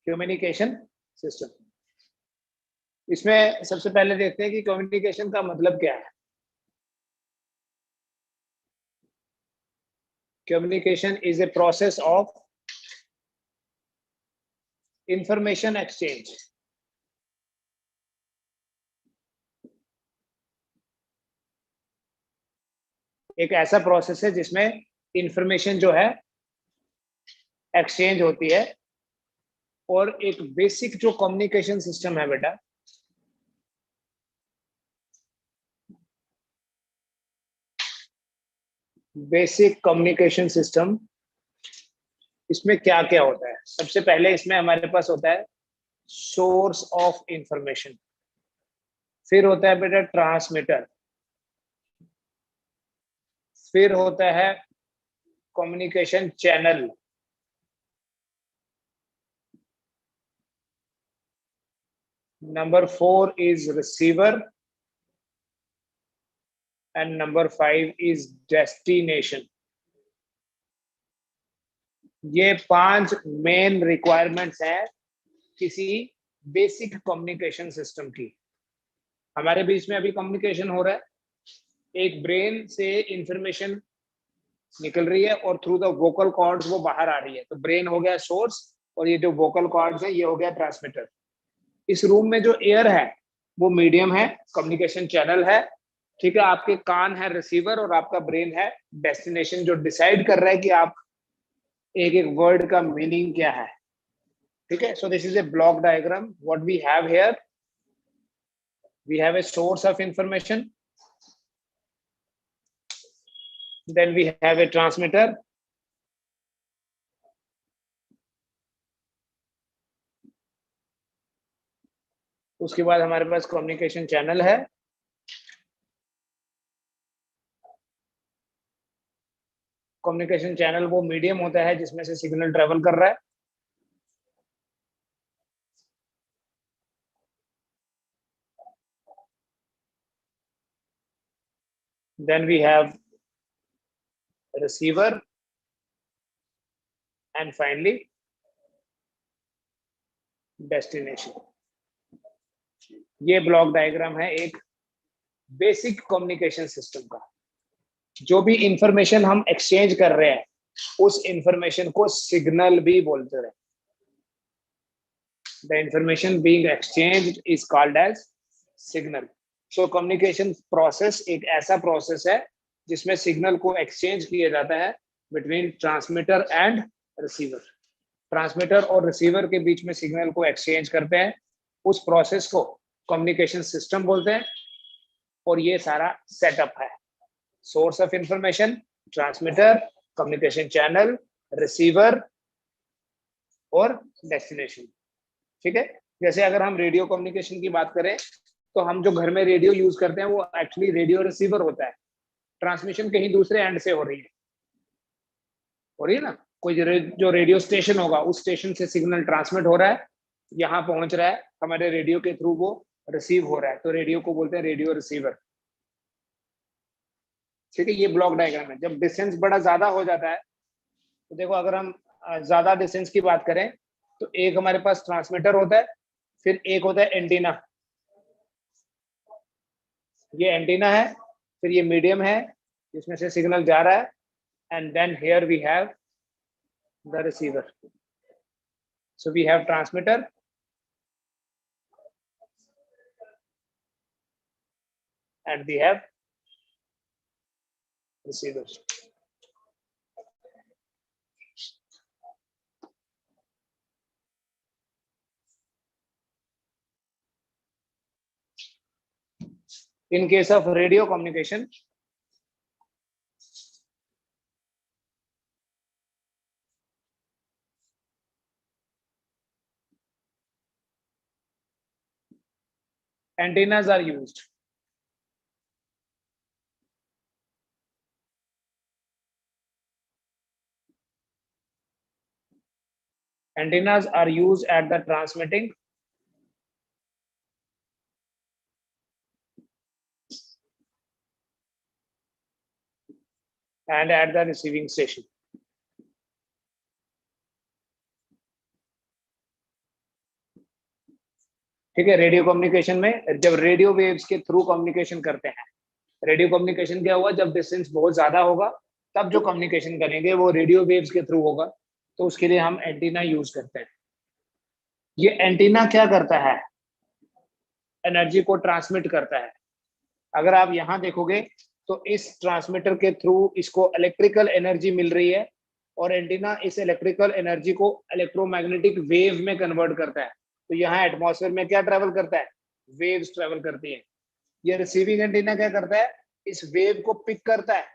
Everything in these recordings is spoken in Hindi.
Communication system. इसमें सबसे पहले देखते हैं कि कम्युनिकेशन का मतलब क्या है। Communication is a process of information exchange. एक ऐसा प्रोसेस है जिसमें इंफॉर्मेशन जो है एक्सचेंज होती है। और एक बेसिक जो कम्युनिकेशन सिस्टम है बेटा, बेसिक कम्युनिकेशन सिस्टम, इसमें क्या क्या होता है। सबसे पहले इसमें हमारे पास होता है सोर्स ऑफ इंफॉर्मेशन, फिर होता है बेटा ट्रांसमीटर, फिर होता है communication channel, number 4 is receiver, and number 5 is destination. ये 5 मेन रिक्वायरमेंट्स हैं किसी बेसिक कम्युनिकेशन सिस्टम की। हमारे बीच में अभी कम्युनिकेशन हो रहा है, एक ब्रेन से इंफॉर्मेशन निकल रही है और थ्रू द वोकल कॉर्ड्स वो बाहर आ रही है। तो ब्रेन हो गया सोर्स और ये जो वोकल कॉर्ड्स है ये हो गया ट्रांसमीटर। इस रूम में जो एयर है वो मीडियम है, कम्युनिकेशन चैनल है, ठीक है। आपके कान है रिसीवर और आपका ब्रेन है डेस्टिनेशन, जो डिसाइड कर रहा है कि आप एक एक वर्ड का मीनिंग क्या है, ठीक है। So this is a block diagram. What we have here, we have a source of information, then we have a transmitter, उसके बाद हमारे पास कम्युनिकेशन चैनल है, कम्युनिकेशन चैनल वो मीडियम होता है जिसमें से सिग्नल ट्रेवल कर रहा है। Then we have receiver and finally destination। ये ब्लॉक डायग्राम है एक बेसिक कम्युनिकेशन सिस्टम का। जो भी इंफॉर्मेशन हम एक्सचेंज कर रहे हैं उस इंफॉर्मेशन को सिग्नल भी बोलते हैं। The information being exchanged is called as signal. So communication process एक ऐसा प्रोसेस है जिसमें सिग्नल को एक्सचेंज किया जाता है between transmitter and receiver. Transmitter और रिसीवर के बीच में सिग्नल को एक्सचेंज करते हैं, उस प्रोसेस को कम्युनिकेशन सिस्टम बोलते हैं। और ये सारा सेटअप है, source of information, transmitter, communication channel, receiver और डेस्टिनेशन, ठीक है। जैसे अगर हम रेडियो कम्युनिकेशन की बात करें तो हम जो घर में रेडियो यूज करते हैं वो एक्चुअली रेडियो रिसीवर होता है। ट्रांसमिशन कहीं दूसरे एंड से हो रही है ना। कोई जो रेडियो स्टेशन होगा उस स्टेशन से सिग्नल ट्रांसमिट हो रहा है, यहाँ पहुंच रहा है, हमारे रेडियो के थ्रू वो रिसीव हो रहा है, तो रेडियो को बोलते हैं रेडियो रिसीवर, ठीक है। ये ब्लॉक डायग्राम है। जब डिस्टेंस बड़ा ज्यादा हो जाता है तो देखो, अगर हम ज्यादा डिस्टेंस की बात करें तो एक हमारे पास ट्रांसमीटर होता है, फिर एक होता है एंटीना। ये एंटीना है, फिर ये मीडियम है जिसमें से सिग्नल जा रहा है, and then here we have the receiver. So we have transmitter and we have receivers. In case of radio communication, antennas are used. Antennas are used at the transmitting and at the receiving station. ठीक है। रेडियो कम्युनिकेशन में जब रेडियो वेव्स के थ्रू कम्युनिकेशन करते हैं, रेडियो कम्युनिकेशन क्या हुआ, जब डिस्टेंस बहुत ज्यादा होगा तब जो कम्युनिकेशन करेंगे वो रेडियो वेव्स के थ्रू होगा, तो उसके लिए हम एंटीना यूज करते हैं। ये एंटीना क्या करता है, एनर्जी को ट्रांसमिट करता है। अगर आप यहाँ देखोगे तो इस ट्रांसमीटर के थ्रू इसको इलेक्ट्रिकल एनर्जी मिल रही है, और एंटीना इस इलेक्ट्रिकल एनर्जी को इलेक्ट्रोमैग्नेटिक वेव में कन्वर्ट करता है। तो यहाँ एटमॉस्फेयर में क्या ट्रेवल करता है, वेव्स ट्रेवल करती है। ये रिसीविंग एंटीना क्या करता है, इस वेव को पिक करता है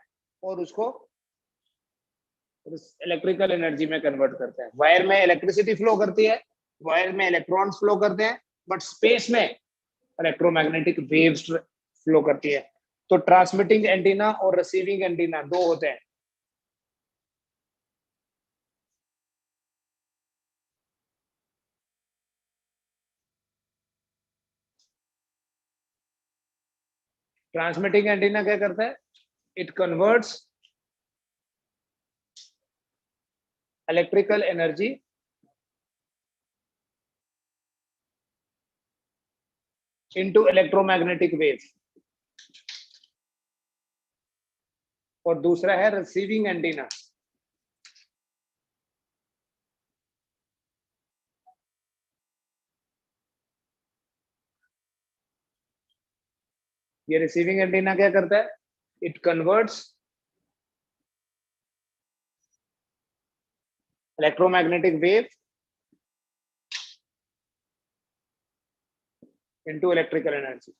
और उसको इलेक्ट्रिकल एनर्जी में कन्वर्ट करता है। वायर में इलेक्ट्रिसिटी फ्लो करती है, वायर में इलेक्ट्रॉन्स फ्लो करते हैं, बट स्पेस में इलेक्ट्रोमैग्नेटिक वेव्स फ्लो करती है। तो ट्रांसमिटिंग एंटीना और रिसीविंग एंटीना दो होते हैं। ट्रांसमिटिंग एंटीना क्या करता है, it converts electrical energy into electromagnetic wave. और दूसरा है रिसीविंग एंटीना, ये रिसीविंग एंटीना क्या करता है, it converts electromagnetic wave into electrical energy.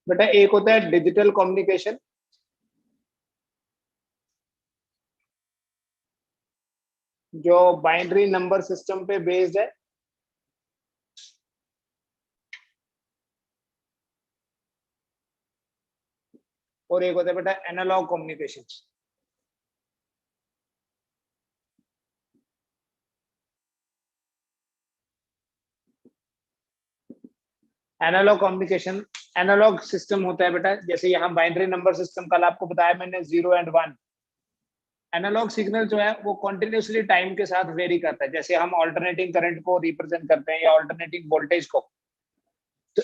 बेटा एक होता है डिजिटल कम्युनिकेशन, जो बाइनरी नंबर सिस्टम पे बेस्ड है, और एक होता है बेटा analogue communication. Analogue communication, analogue system होता है बेटा, जैसे यहाँ बाइनरी नंबर सिस्टम कल आपको बताया मैंने, 0 एंड 1। एनालॉग सिग्नल जो है वो कंटिन्यूसली टाइम के साथ वेरी करता है, जैसे हम ऑल्टरनेटिंग करंट को रिप्रेजेंट करते हैं या ऑल्टरनेटिंग वोल्टेज को। तो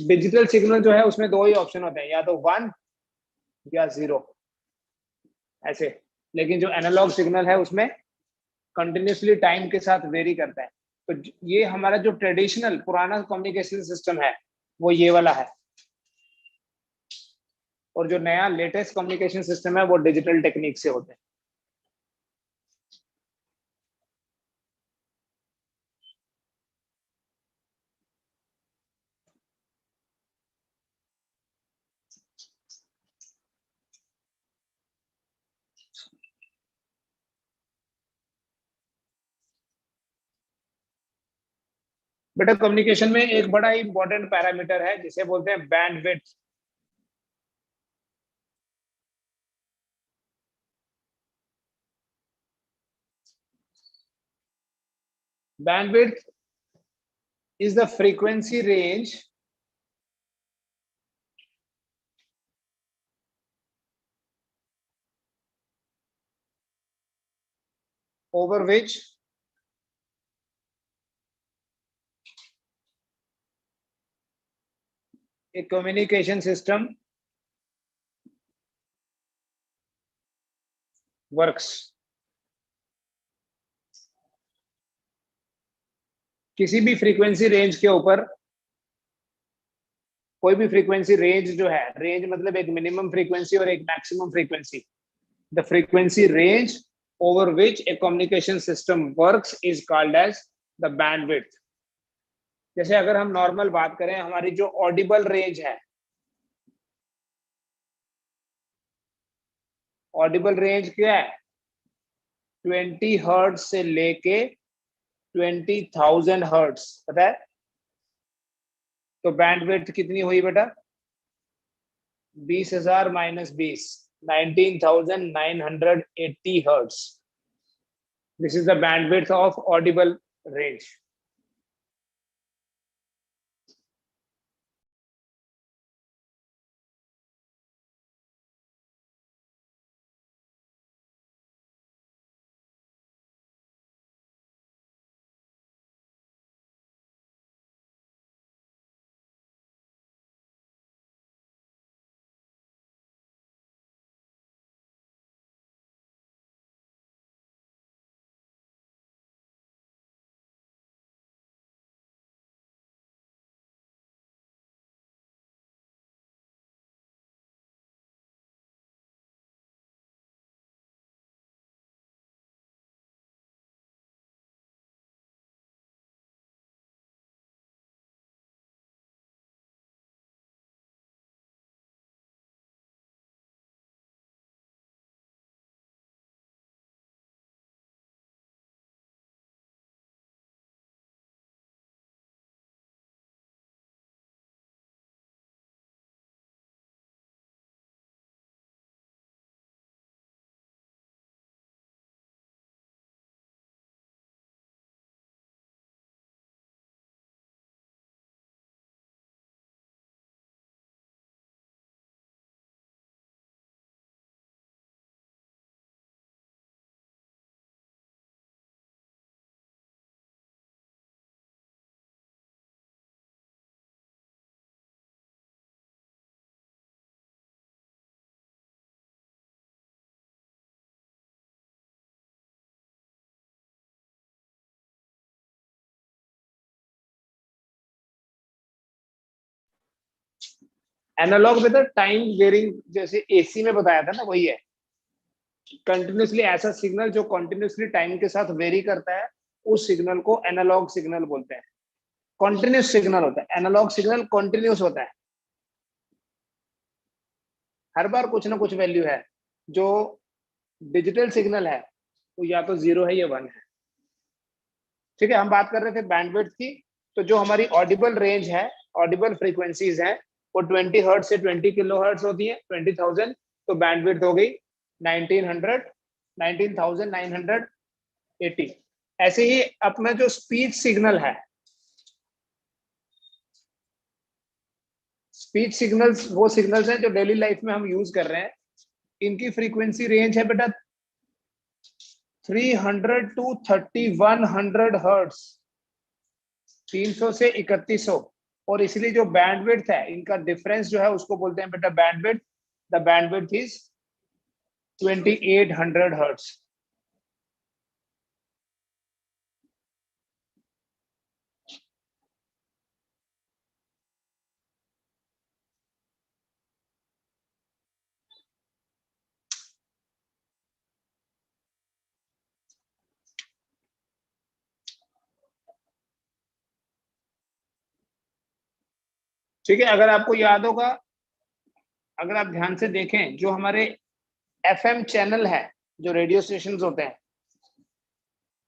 डिजिटल सिग्नल जो है उसमें दो ही ऑप्शन होते हैं, या तो 1 या 0, ऐसे। लेकिन जो एनालॉग सिग्नल है उसमें कंटिन्यूसली टाइम के साथ वेरी करता है। तो ये हमारा जो ट्रेडिशनल पुराना कम्युनिकेशन सिस्टम है वो ये वाला है, और जो नया लेटेस्ट कम्युनिकेशन सिस्टम है वो डिजिटल टेक्निक से होते हैं। बेटा कम्युनिकेशन में एक बड़ा इंपॉर्टेंट पैरामीटर है जिसे बोलते हैं bandwidth. Bandwidth is the frequency range over which a communication system works। किसी भी फ्रीक्वेंसी रेंज के ऊपर, कोई भी फ्रीक्वेंसी रेंज जो है, रेंज मतलब एक मिनिमम फ्रीक्वेंसी और एक maximum frequency, the frequency range over which a communication system works is called as the bandwidth. जैसे अगर हम नॉर्मल बात करें, हमारी जो ऑडिबल रेंज है, ऑडिबल रेंज क्या है, 20 हर्ट्ज से लेके 20,000 हर्ट्ज, पता है? तो बैंडविड्थ कितनी हुई बेटा? 20,000 minus 20, 19,980 hertz. This is the bandwidth of audible range. एनालॉग में तो टाइम वेरिंग, जैसे एसी में बताया था ना, वही है। कंटिन्यूसली ऐसा सिग्नल जो कंटिन्यूसली टाइम के साथ वेरी करता है, उस सिग्नल को एनालॉग सिग्नल बोलते हैं। कंटिन्यूस सिग्नल होता है, एनालॉग सिग्नल कंटिन्यूस होता है, हर बार कुछ ना कुछ वैल्यू है। जो डिजिटल सिग्नल है वो या तो 0 है या 1 है। ठीक है, हम बात कर रहे थे बैंडविड्थ की। तो जो हमारी ऑडिबल रेंज है, ऑडिबल फ्रीक्वेंसीज हैं, वो 20 हर्ट्ज से 20 किलो हर्ट्ज होती है, 20,000। तो बैंडविड्थ हो गई 1900, 19,980। ऐसे ही अपना जो स्पीच सिग्नल है, स्पीच सिग्नल्स वो सिग्नल्स हैं जो डेली लाइफ में हम यूज कर रहे हैं। इनकी फ्रीक्वेंसी रेंज है बेटा 300 टू 3100 हर्ट्ज, 300 से 3100। और इसलिए जो बैंडविड्थ है, इनका डिफरेंस जो है उसको बोलते हैं बेटा bandwidth. The bandwidth is 2800 hertz. ठीक है, अगर आपको याद होगा, अगर आप ध्यान से देखें, जो हमारे एफएम चैनल है, जो रेडियो स्टेशन होते हैं,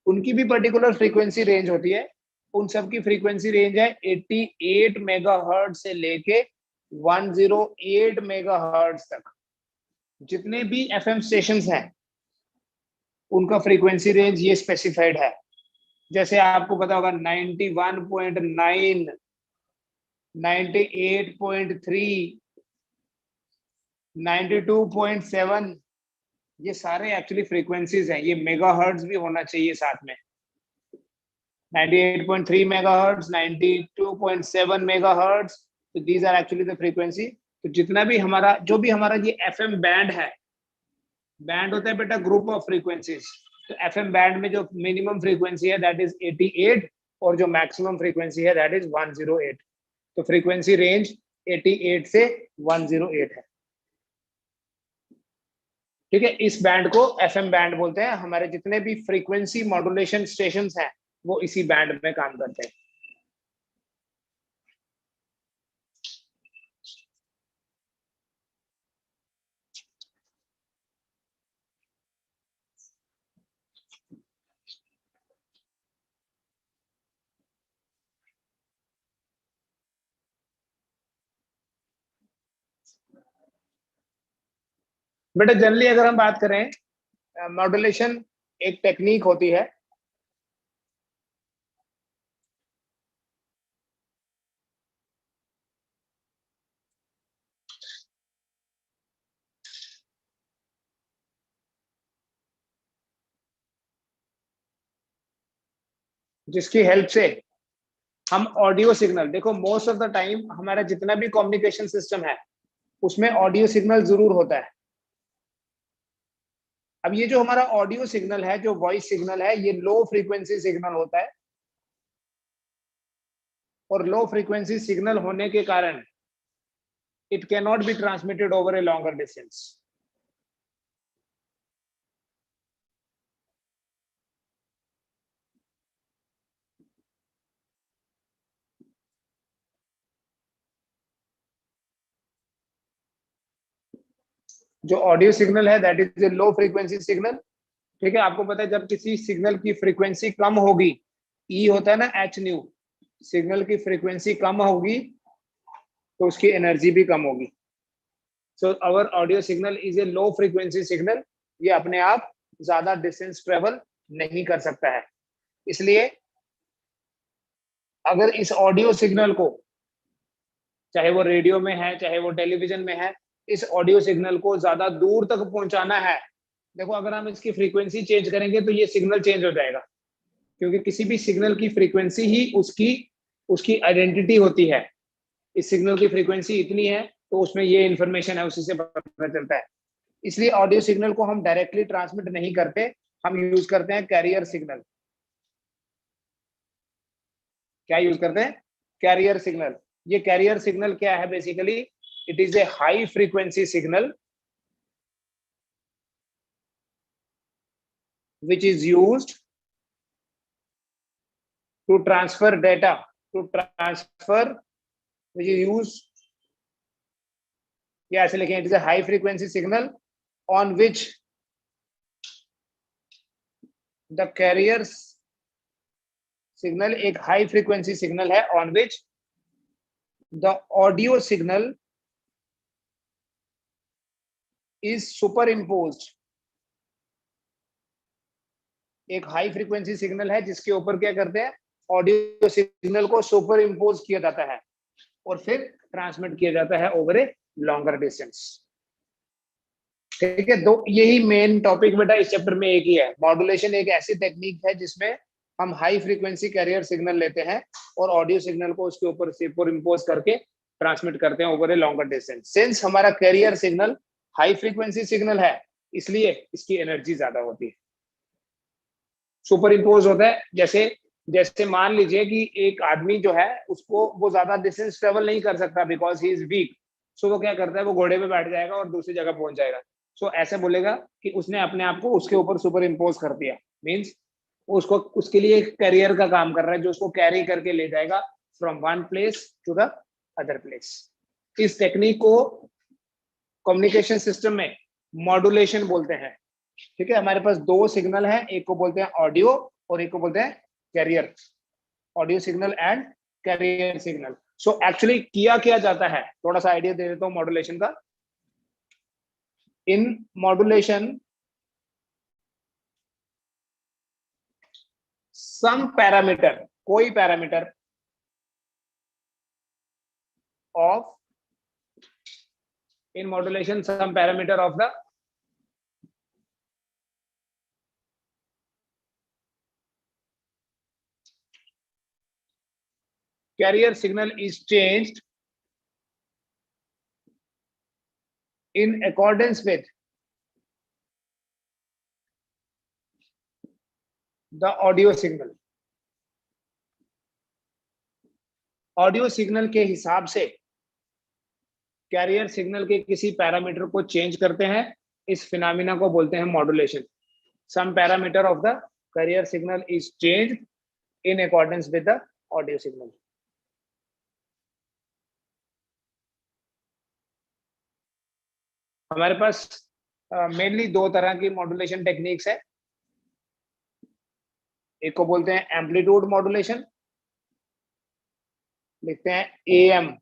उनकी भी पर्टिकुलर फ्रीक्वेंसी रेंज होती है। उन सब की फ्रीक्वेंसी रेंज है 88 मेगाहर्ट्ज से लेके 108 मेगाहर्ट्ज तक। जितने भी एफएम स्टेशंस हैं, उनका फ्रीक्वेंसी रेंज ये स्पेसिफाइड है। जैसे आपको पता होगा 91.9, 98.3, 92.7, ये सारे एक्चुअली फ्रीक्वेंसीज हैं। ये मेगाहर्ट्ज भी होना चाहिए साथ में। 98.3 मेगाहर्ट्ज, 92.7 मेगाहर्ट्ज, तो these are actually the frequency. तो जितना भी हमारा, जो भी हमारा ये एफएम बैंड है, बैंड होता है बेटा ग्रुप ऑफ फ्रीक्वेंसीज। तो एफएम बैंड में जो मिनिमम फ्रीक्वेंसी है दैट इज 88, और जो मैक्सिमम फ्रीक्वेंसी है दैट इज 108। तो फ्रीक्वेंसी रेंज 88 से 108 है। ठीक है, इस बैंड को एफएम बैंड बोलते हैं। हमारे जितने भी फ्रीक्वेंसी मॉड्यूलेशन स्टेशंस हैं वो इसी बैंड में काम करते हैं। बेटा जनरली अगर हम बात करें, मॉड्यूलेशन एक टेक्निक होती है जिसकी हेल्प से हम ऑडियो सिग्नल, देखो मोस्ट ऑफ द टाइम हमारा जितना भी कम्युनिकेशन सिस्टम है उसमें ऑडियो सिग्नल जरूर होता है। अब ये जो हमारा ऑडियो सिग्नल है, जो वॉइस सिग्नल है, ये लो फ्रीक्वेंसी सिग्नल होता है और लो फ्रीक्वेंसी सिग्नल होने के कारण it can not be transmitted over a longer distance. जो ऑडियो सिग्नल है that is a low frequency signal. ठीक है, आपको पता है जब किसी सिग्नल की फ्रीक्वेंसी कम होगी, ई होता है ना एच न्यू, सिग्नल की फ्रीक्वेंसी कम होगी तो उसकी एनर्जी भी कम होगी। So our audio signal is a low frequency signal. ये अपने आप ज्यादा डिस्टेंस ट्रेवल नहीं कर सकता है। इसलिए अगर इस ऑडियो सिग्नल को, चाहे वो रेडियो में है चाहे वो टेलीविजन में है, इस ऑडियो सिग्नल को ज्यादा दूर तक पहुंचाना है, देखो अगर हम इसकी फ्रीक्वेंसी चेंज करेंगे तो ये सिग्नल चेंज हो जाएगा, क्योंकि किसी भी सिग्नल की फ्रीक्वेंसी ही उसकी उसकी आइडेंटिटी होती है। इस सिग्नल की फ्रीक्वेंसी इतनी है तो उसमें ये इंफॉर्मेशन है, उसी से पता चलता है। इसलिए ऑडियो सिग्नल को हम डायरेक्टली ट्रांसमिट नहीं करते, हम यूज करते हैं कैरियर सिग्नल। क्या यूज करते हैं? Carrier signal. ये कैरियर सिग्नल क्या है? Basically it is a high frequency signal which is used to transfer data, to transfer, which is used, या ऐसे लिखें, it is a high frequency signal on which the carriers signal, एक हाई फ्रीक्वेंसी सिग्नल है on which the audio signal is superimposed। एक हाई फ्रीक्वेंसी सिग्नल है जिसके ऊपर क्या करते हैं, ऑडियो सिग्नल को सुपर इम्पोज किया जाता है और फिर ट्रांसमिट किया जाता है ओवर ए लॉन्गर डिस्टेंस। ठीक है, तो यही मेन टॉपिक बेटा इस चैप्टर में एक ही है। मॉड्यूलेशन एक ऐसी टेक्निक है जिसमें हम हाई फ्रीक्वेंसी कैरियर सिग्नल लेते हैं और ऑडियो सिग्नल को उसके ऊपर सुपर इम्पोज करके ट्रांसमिट करते हैं over a longer distance. Since हमारा carrier signal high frequency signal है, इसलिए इसकी एनर्जी ज्यादा होती है। सुपर इम्पोज होता है जैसे जैसे मान लीजिए कि एक आदमी जो है उसको वो ज्यादा डिस्टेंस ट्रेवल नहीं कर सकता बिकॉज ही इज वीक। सो वो क्या करता है, वो घोड़े पे बैठ जाएगा और दूसरी जगह पहुंच जाएगा। सो ऐसे बोलेगा कि उसने अपने आप को उसके ऊपर सुपर इम्पोज कर दिया। मीन्स उसको उसके लिए एक कैरियर का काम कर रहा है जो उसको कैरी करके ले जाएगा from one place to the other place. इस टेक्निक को कम्युनिकेशन सिस्टम में मॉड्यूलेशन बोलते हैं। ठीक है, हमारे पास दो सिग्नल हैं, एक को बोलते हैं ऑडियो और एक को बोलते हैं carrier. Audio signal and carrier signal. So actually किया क्या जाता है, थोड़ा सा आइडिया दे देता हूं मॉड्यूलेशन का। इन मॉड्यूलेशन सम पैरामीटर, कोई parameter of, in modulation some parameter of the carrier signal is changed in accordance with the audio signal। Audio signal के हिसाब से कैरियर सिग्नल के किसी पैरामीटर को चेंज करते हैं, इस फिनोमिना को बोलते हैं modulation. Some parameter of the carrier signal is changed in accordance with the audio signal. हमारे पास मेनली दो तरह की मॉड्यूलेशन टेक्निक्स है। एक को बोलते हैं एम्पलीट्यूड मॉड्यूलेशन, लिखते हैं एएम,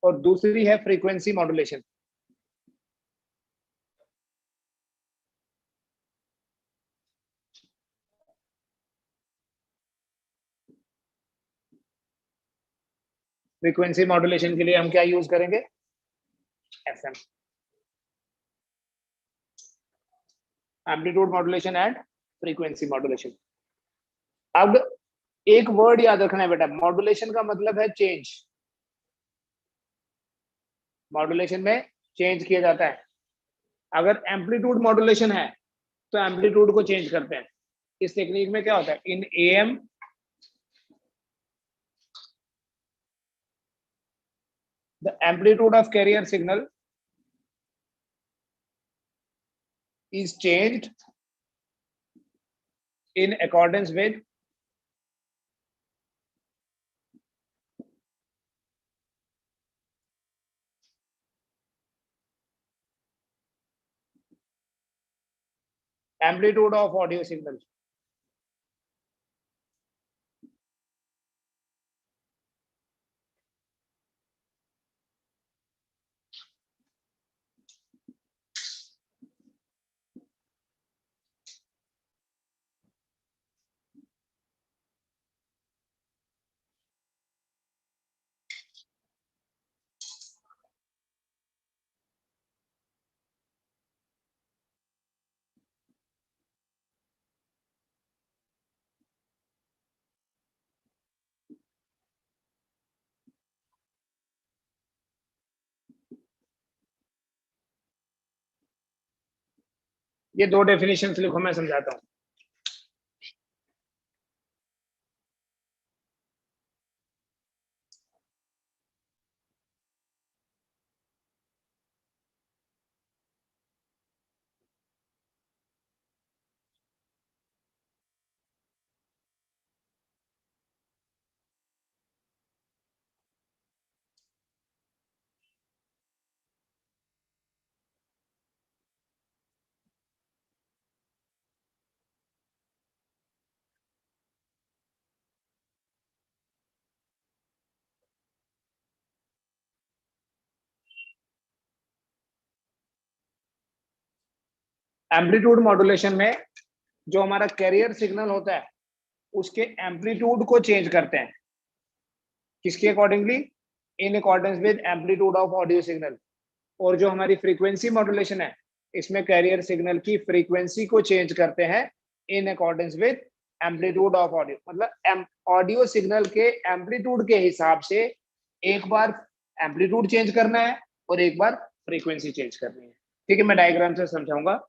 और दूसरी है फ्रीक्वेंसी मॉड्यूलेशन। फ्रीक्वेंसी मॉड्यूलेशन के लिए हम क्या यूज करेंगे? FM, amplitude modulation and frequency modulation. अब एक वर्ड याद रखना है बेटा, मॉड्यूलेशन का मतलब है चेंज। मॉड्यूलेशन में चेंज किया जाता है। अगर एम्पलीट्यूड मॉड्यूलेशन है तो एम्पलीट्यूड को चेंज करते हैं। इस टेक्निक में क्या होता है, इन am the amplitude of carrier signal is changed in accordance with amplitude of audio signal। ये दो डेफिनेशन लिखो, मैं समझाता हूँ। एम्पलीट्यूड मॉड्यूलेशन में जो हमारा कैरियर सिग्नल होता है उसके एम्पलीट्यूड को चेंज करते हैं। किसके accordingly? In accordance with amplitude of audio signal. और जो हमारी फ्रीक्वेंसी मॉड्यूलेशन है, इसमें कैरियर सिग्नल की फ्रीक्वेंसी को चेंज करते हैं इन accordance with amplitude of audio. मतलब ऑडियो सिग्नल के एम्पलीट्यूड के हिसाब से एक बार एम्पलीट्यूड चेंज करना है और एक बार फ्रीक्वेंसी चेंज करनी है। ठीक है, मैं डायग्राम से समझाऊंगा।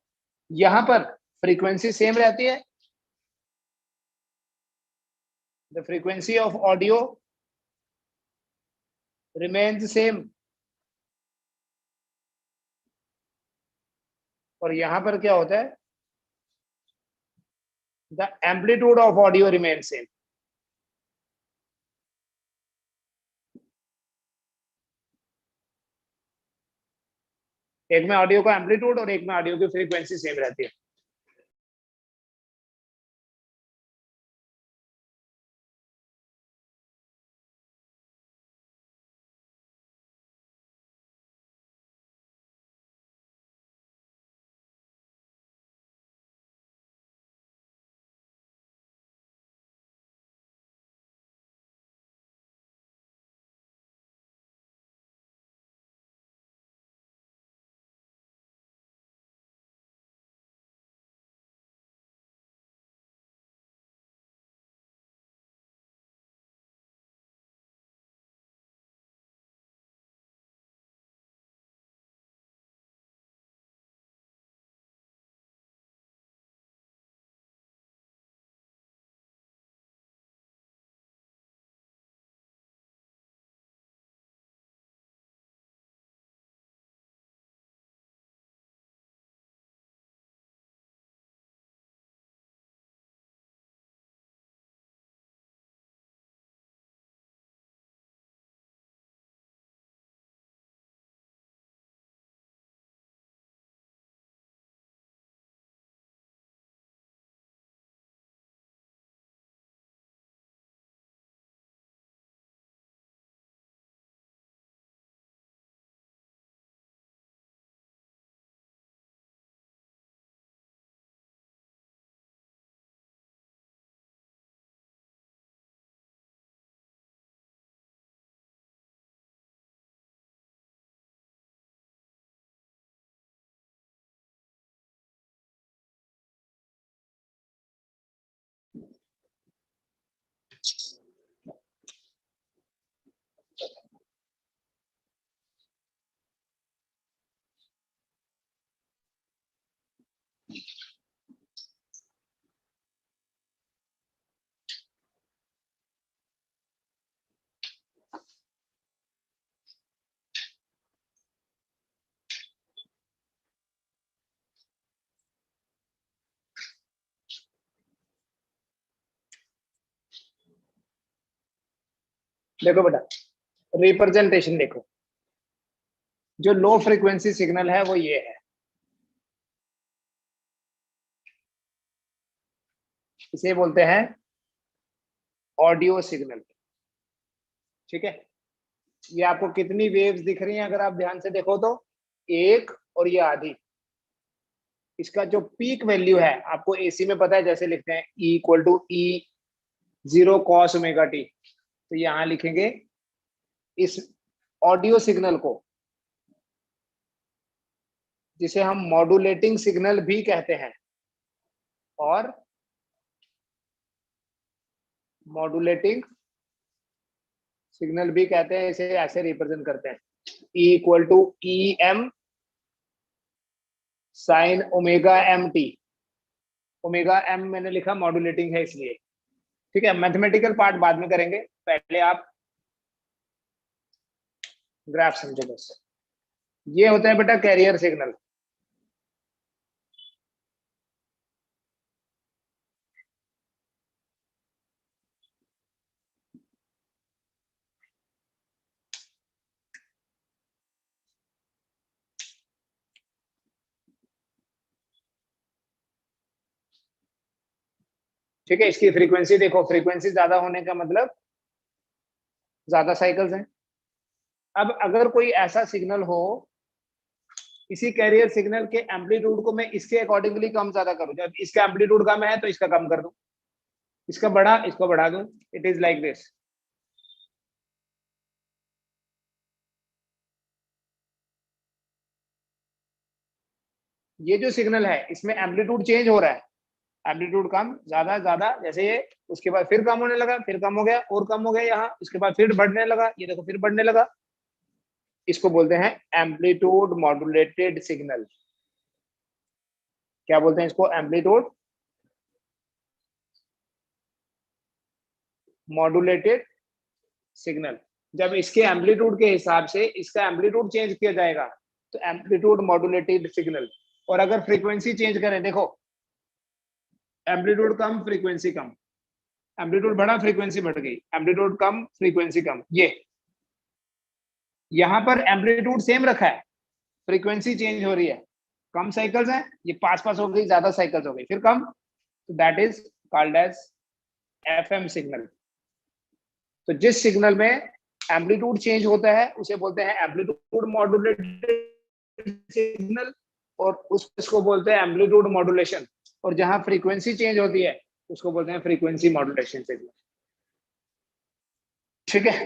यहां पर फ्रीक्वेंसी सेम रहती है, the frequency of audio remains same, और यहां पर क्या होता है, the amplitude of audio remains same. एक में ऑडियो का एम्पलीट्यूड और एक में ऑडियो की फ्रीक्वेंसी सेम रहती है। देखो बेटा, रिप्रेजेंटेशन देखो, जो लो फ्रीक्वेंसी सिग्नल है वो ये है, इसे बोलते हैं ऑडियो सिग्नल। ठीक है, ये आपको कितनी वेव्स दिख रही हैं अगर आप ध्यान से देखो तो, एक और ये आधी। इसका जो पीक वैल्यू है आपको एसी में पता है, जैसे लिखते हैं E equal to E0 cos omega T, तो यहां लिखेंगे इस ऑडियो सिग्नल को, जिसे हम मॉड्यूलेटिंग सिग्नल भी कहते हैं, और मॉड्यूलेटिंग सिग्नल भी कहते हैं, इसे ऐसे रिप्रेजेंट करते हैं E equal to EM sine omega M T. Omega M मैंने लिखा मॉड्यूलेटिंग है इसलिए। ठीक है, मैथमेटिकल पार्ट बाद में करेंगे, पहले आप ग्राफ समझो बस। ये होता है बेटा कैरियर सिग्नल। ठीक है, इसकी फ्रीक्वेंसी देखो, फ्रीक्वेंसी ज्यादा होने का मतलब ज्यादा साइकिल्स हैं। अब अगर कोई ऐसा सिग्नल हो, इसी कैरियर सिग्नल के एम्पलीट्यूड को मैं इसके अकॉर्डिंगली कम ज्यादा करूं, जब इसका एम्पलीट्यूड कम है तो इसका कम कर दूं, इसका बढ़ा इसको बढ़ा दूं, इट इज लाइक दिस। ये जो सिग्नल है इसमें एम्पलीट्यूड चेंज हो रहा है, एम्पलीट्यूड कम ज्यादा ज्यादा, जैसे ये, उसके बाद फिर कम होने लगा, फिर कम हो गया और कम हो गया यहाँ, उसके बाद फिर बढ़ने लगा, ये देखो फिर बढ़ने लगा। इसको बोलते हैं एम्पलीट्यूड मॉड्यूलेटेड सिग्नल। क्या बोलते हैं इसको? Amplitude modulated signal. जब इसके एम्पलीट्यूड के हिसाब से इसका एम्पलीट्यूड चेंज किया जाएगा तो एम्पलीट्यूड मॉड्यूलेटेड सिग्नल। और अगर फ्रीक्वेंसी चेंज करें, देखो एम्पलीट्यूड कम फ्रीक्वेंसी कम, एम्पलीट्यूड बढ़ा फ्रीक्वेंसी बढ़ गई, एम्पलीट्यूड कम फ्रीक्वेंसी कम। ये यहां पर एम्पलीट्यूड सेम रखा है, फ्रीक्वेंसी चेंज हो रही है, कम साइकिल्स हैं, ये पास पास हो गई, ज्यादा साइकिल्स हो गई, फिर कम, तो that is called as FM signal. तो जिस सिग्नल में एम्पलीट्यूड चेंज होता है उसे बोलते हैं एम्पलीट्यूड मॉड्यूलेटेड सिग्नल, और उसको बोलते हैं एम्पलीट्यूड मॉड्यूलेशन। और जहां फ्रीक्वेंसी चेंज होती है उसको बोलते हैं फ्रीक्वेंसी मॉड्यूलेशन सिग्नल। ठीक है।